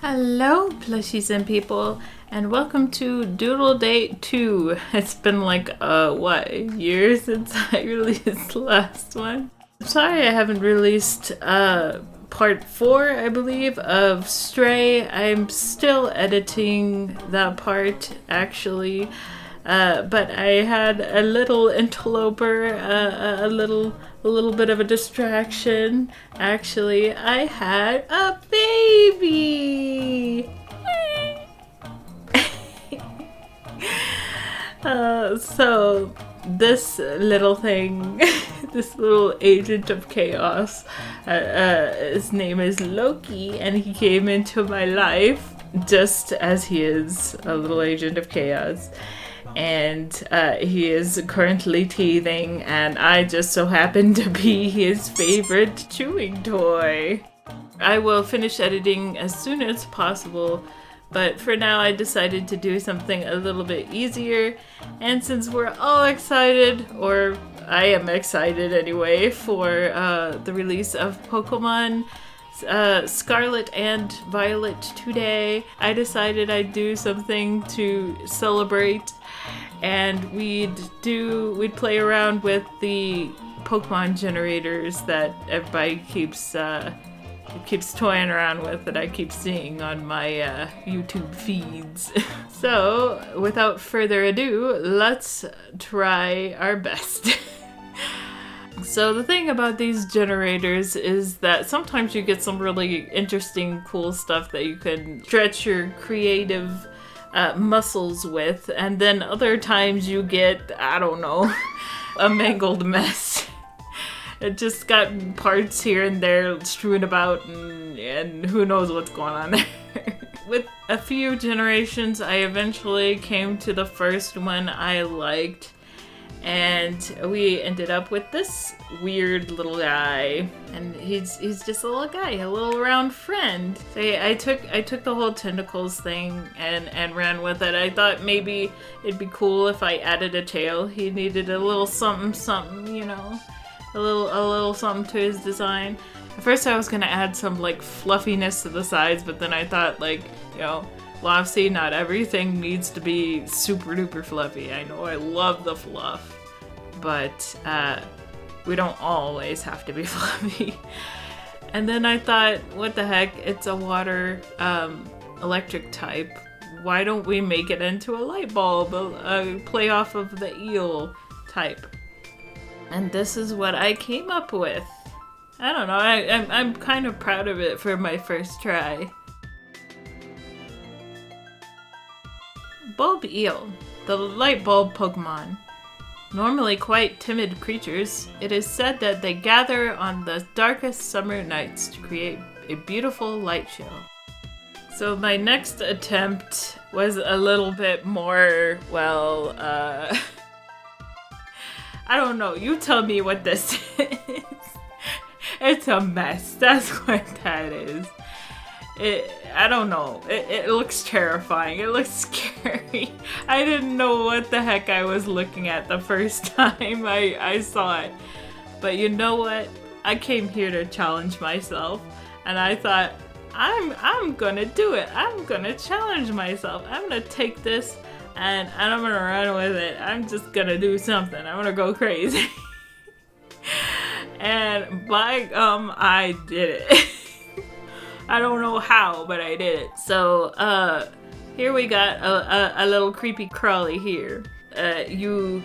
Hello, plushies and people, and welcome to Doodle Day 2. It's been like, a year since I released the last one. I'm sorry I haven't released, part 4, I believe, of Stray. I'm still editing that part, actually. But I had a little interloper, a little bit of a distraction. Actually, I had a baby. So this little thing, this little agent of chaos, his name is Loki, and he came into my life just as he is a little agent of chaos. And he is currently teething, and I just so happen to be his favorite chewing toy. I will finish editing as soon as possible, but for now I decided to do something a little bit easier. And since we're all excited, or I am excited anyway, for the release of Pokemon Scarlet and Violet today, I decided I'd do something to celebrate, and we'd play around with the Pokemon generators that everybody keeps toying around with, that I keep seeing on my YouTube feeds. So, without further ado, let's try our best. So the thing about these generators is that sometimes you get some really interesting, cool stuff that you can stretch your creative muscles with, and then other times you get, I don't know, a mangled mess. It just got parts here and there strewn about, and who knows what's going on there. With a few generations, I eventually came to the first one I liked, and we ended up with this weird little guy, and he's just a little guy, a little round friend. So I took the whole tentacles thing and ran with it. I thought maybe it'd be cool if I added a tail. He needed a little something, you know, a little something to his design. At first I was gonna add some like fluffiness to the sides, but then I thought, like, you know, Lopsi, not everything needs to be super duper fluffy. I know I love the fluff, but we don't always have to be fluffy. And then I thought, what the heck, it's a water electric type. Why don't we make it into a light bulb, a play off of the eel type? And this is what I came up with. I don't know, I'm kind of proud of it for my first try. Bulb Eel, the light bulb Pokemon. Normally quite timid creatures, it is said that they gather on the darkest summer nights to create a beautiful light show. So my next attempt was a little bit more, well, I don't know, you tell me what this is. It's a mess, that's what that is. I don't know. It looks terrifying. It looks scary. I didn't know what the heck I was looking at the first time I saw it. But you know what? I came here to challenge myself, and I thought, I'm gonna do it. I'm gonna challenge myself. I'm gonna take this and I'm gonna run with it. I'm just gonna do something. I'm gonna go crazy. And by gum, I did it. I don't know how, but I did it. So, here we got a little creepy crawly here. You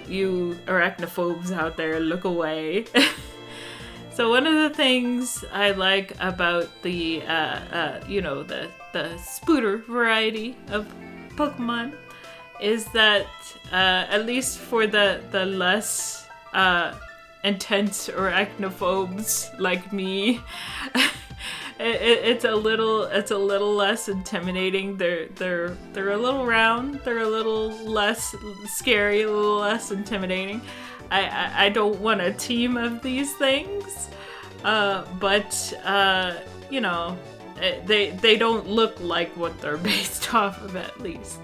arachnophobes out there, look away. So one of the things I like about the, the Spooter variety of Pokemon is that, at least for the less, intense arachnophobes like me, it's a little less intimidating. They're a little round. They're a little less scary. A little less intimidating. I don't want a team of these things, but you know, they don't look like what they're based off of, at least,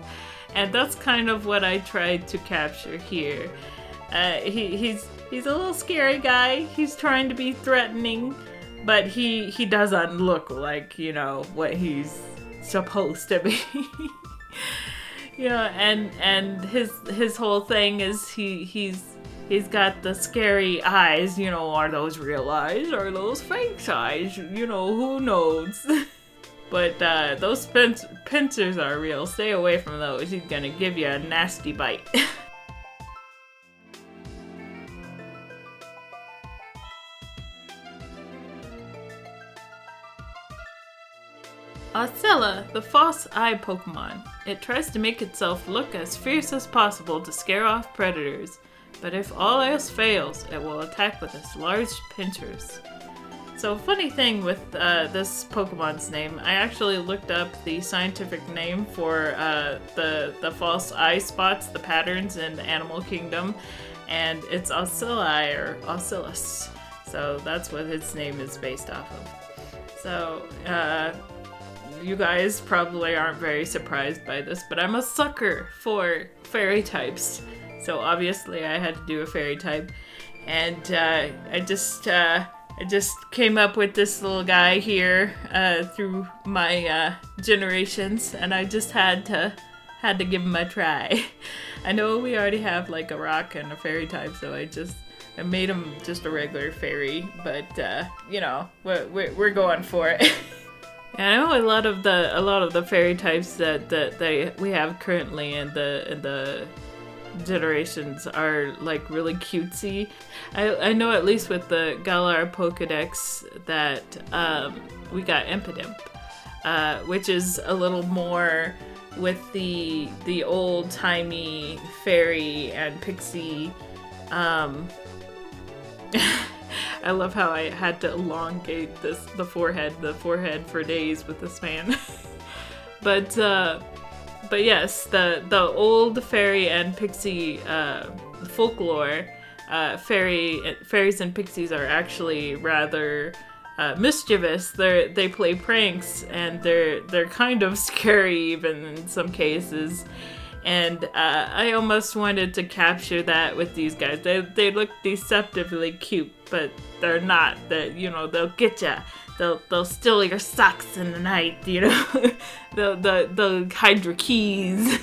and that's kind of what I tried to capture here. He's a little scary guy. He's trying to be threatening, but he doesn't look like, you know, what he's supposed to be. You know, and his whole thing is he's got the scary eyes. You know, are those real eyes? Are those fake eyes? You know, who knows? But those pincers are real. Stay away from those. He's gonna give you a nasty bite. Oscilla, the false eye Pokemon. It tries to make itself look as fierce as possible to scare off predators, but if all else fails, it will attack with its large pincers. So, funny thing with this Pokemon's name, I actually looked up the scientific name for the false eye spots, the patterns in the animal kingdom, and it's Oscilli or Oscillus. So that's what its name is based off of. So, you guys probably aren't very surprised by this, but I'm a sucker for fairy types. So obviously I had to do a fairy type. And I just came up with this little guy here through my generations, and I just had to give him a try. I know we already have like a rock and a fairy type, so I made him just a regular fairy, but you know, we're going for it. And I know a lot of the fairy types that we have currently in the generations are like really cutesy. I know at least with the Galar Pokedex that we got Impidimp, which is a little more with the old-timey fairy and pixie. I love how I had to elongate the forehead for days with this man. But yes, the old fairy and pixie folklore, fairies and pixies are actually rather mischievous. They play pranks, and they're kind of scary even in some cases. And I almost wanted to capture that with these guys. They look deceptively cute, but they're not. They'll get ya. They'll steal your socks in the night. You know, they'll hide your keys.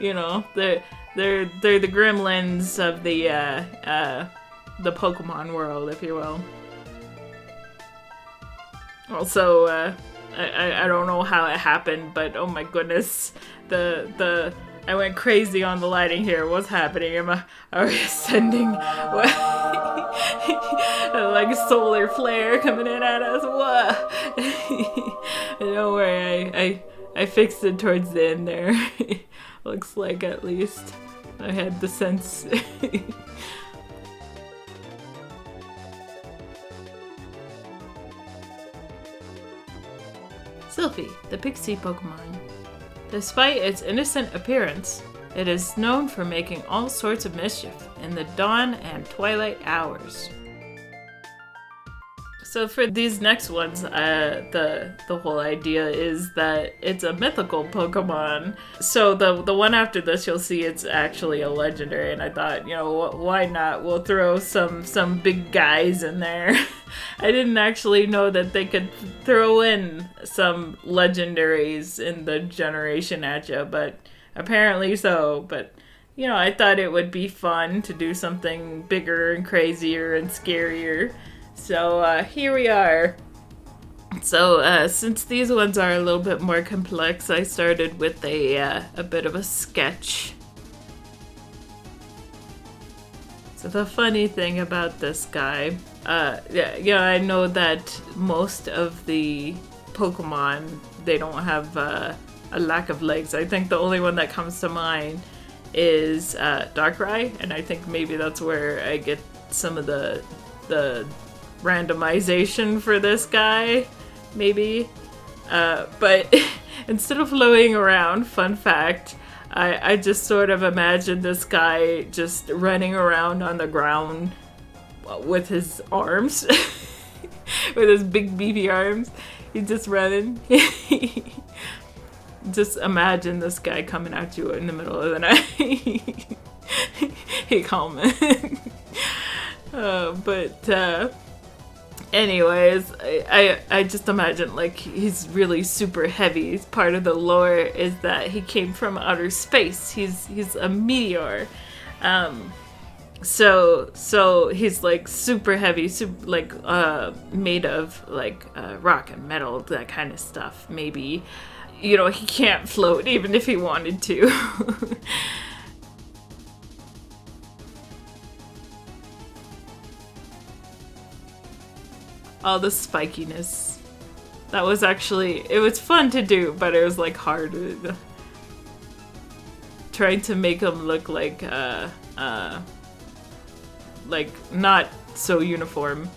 You know, they're the gremlins of the Pokemon world, if you will. Also, I don't know how it happened, but oh my goodness, I went crazy on the lighting here. What's happening? Are we ascending? What? Like a solar flare coming in at us? What? Don't worry, I fixed it towards the end there. Looks like, at least. I had the sense. Sylphie, the pixie Pokemon. Despite its innocent appearance, it is known for making all sorts of mischief in the dawn and twilight hours. So for these next ones, the whole idea is that it's a mythical Pokemon. So the one after this, you'll see it's actually a legendary, and I thought, why not? We'll throw some big guys in there. I didn't actually know that they could throw in some legendaries in the generation at you, but apparently so. But I thought it would be fun to do something bigger and crazier and scarier. So here we are. So since these ones are a little bit more complex, I started with a bit of a sketch. So the funny thing about this guy, I know that most of the Pokemon, they don't have a lack of legs. I think the only one that comes to mind is Darkrai, and I think maybe that's where I get some of the randomization for this guy, maybe. But instead of floating around, fun fact, I just sort of imagined this guy just running around on the ground with his arms, with his big beefy arms. He's just running. Just imagine this guy coming at you in the middle of the night. He coming. But Anyways, I just imagine like he's really super heavy. Part of the lore is that he came from outer space. He's a meteor. So he's like super heavy, super like made of like rock and metal, that kind of stuff. Maybe, you know, he can't float even if he wanted to. All the spikiness. That was actually, it was fun to do, but it was like hard. Trying to make him look like not so uniform.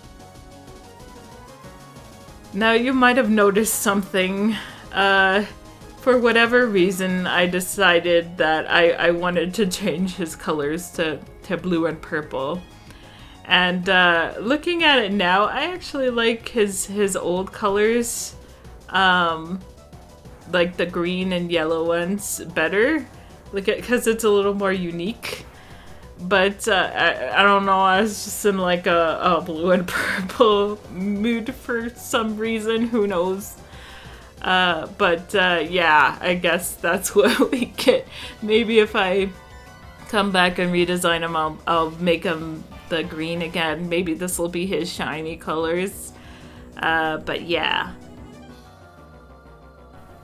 Now you might have noticed something. For whatever reason, I decided that I wanted to change his colors to blue and purple. And looking at it now, I actually like his old colors, like the green and yellow ones, better. Look at, because it's a little more unique. But I don't know, I was just in like a blue and purple mood for some reason, who knows. Yeah, I guess that's what we get. Maybe if I come back and redesign him, I'll make him the green again. Maybe this will be his shiny colors. But yeah.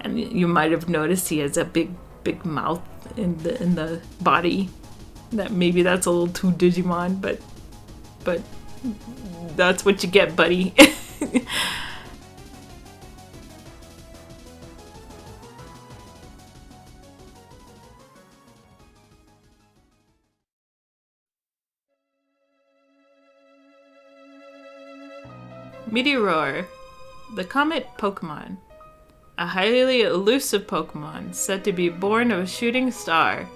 And you might have noticed he has a big mouth in the body. That maybe that's a little too Digimon, but that's what you get, buddy. Meteor, the comet Pokemon. A highly elusive Pokemon said to be born of a shooting star.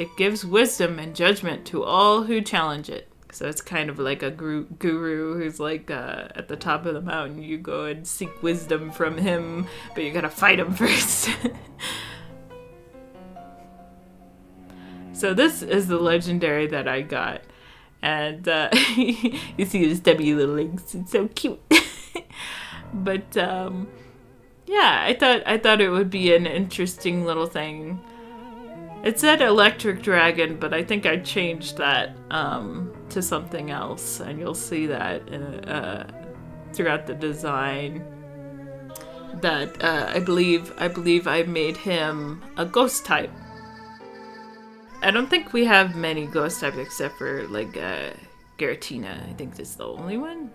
It gives wisdom and judgment to all who challenge it. So it's kind of like a guru who's like at the top of the mountain. You go and seek wisdom from him, but you gotta fight him first. So this is the legendary that I got. And you see his stubby little legs. It's so cute. But yeah, I thought it would be an interesting little thing. It said electric dragon, but I think I changed that to something else, and you'll see that throughout the design. That I believe I made him a ghost type. I don't think we have many ghost types except for like Giratina. I think that's the only one.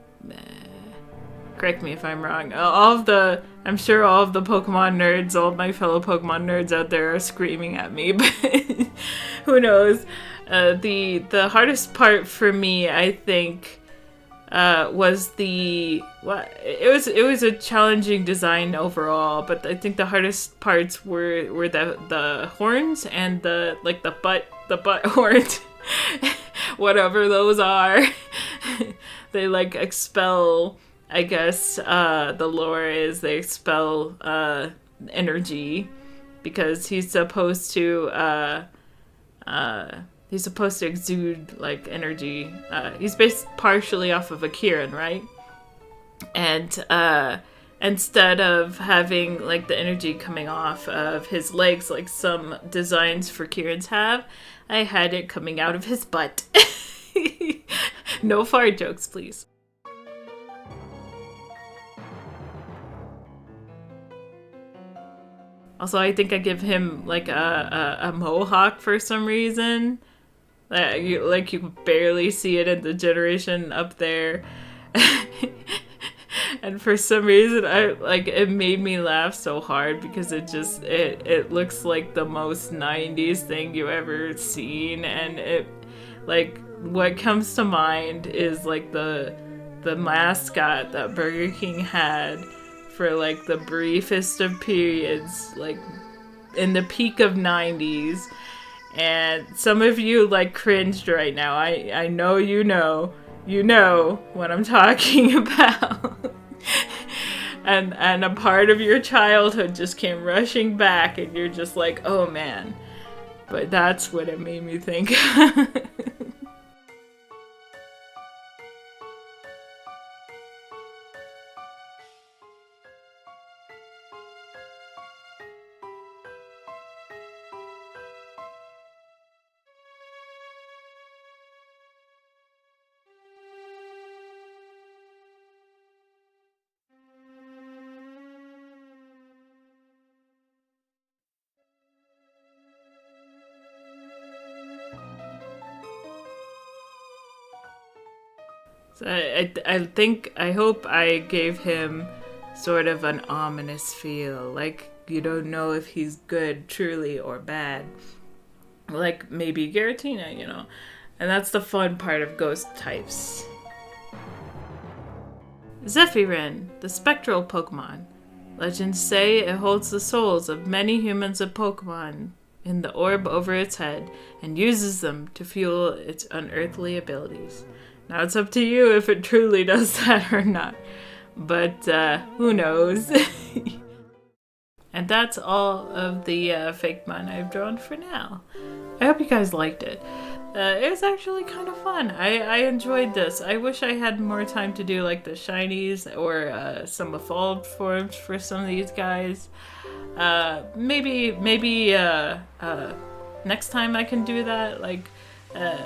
Correct me if I'm wrong. I'm sure all of the Pokemon nerds, all of my fellow Pokemon nerds out there are screaming at me, but who knows? The hardest part for me, I think, was it was a challenging design overall, but I think the hardest parts were the horns and the butt horns, whatever those are. They like expel, I guess the lore is they expel energy because he's supposed to exude like energy. He's based partially off of a Kirin, right? And instead of having like the energy coming off of his legs like some designs for Kirins have, I had it coming out of his butt. No fart jokes, please. Also, I think I give him like a mohawk for some reason. You could barely see it in the generation up there. And for some reason, it made me laugh so hard because it looks like the most 90s thing you ever seen, and it like what comes to mind is like the mascot that Burger King had for like the briefest of periods, like in the peak of 90s. And some of you like cringed right now. I know you know what I'm talking about. and a part of your childhood just came rushing back, and you're just like, oh man. But that's what it made me think. So I hope I gave him sort of an ominous feel, like you don't know if he's good truly or bad. Like maybe Giratina, you know. And that's the fun part of ghost types. Zephyrin, the spectral Pokemon. Legends say it holds the souls of many humans and Pokemon in the orb over its head and uses them to fuel its unearthly abilities. Now it's up to you if it truly does that or not. But who knows? And that's all of the fakemon I've drawn for now. I hope you guys liked it. It was actually kind of fun. I enjoyed this. I wish I had more time to do like the shinies or some evolved forms for some of these guys. Maybe next time I can do that, like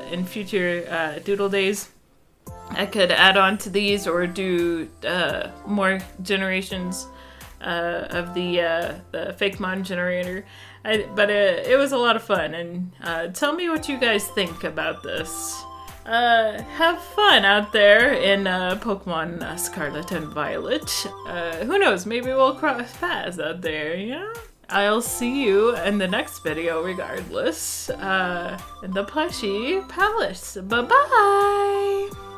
in future Doodle days. I could add on to these or do more generations of the fakemon generator. But it was a lot of fun, and tell me what you guys think about this. Have fun out there in Pokemon Scarlet and Violet. Who knows, maybe we'll cross paths out there, you know? I'll see you in the next video regardless, in the Plushy Palace. Bye-bye!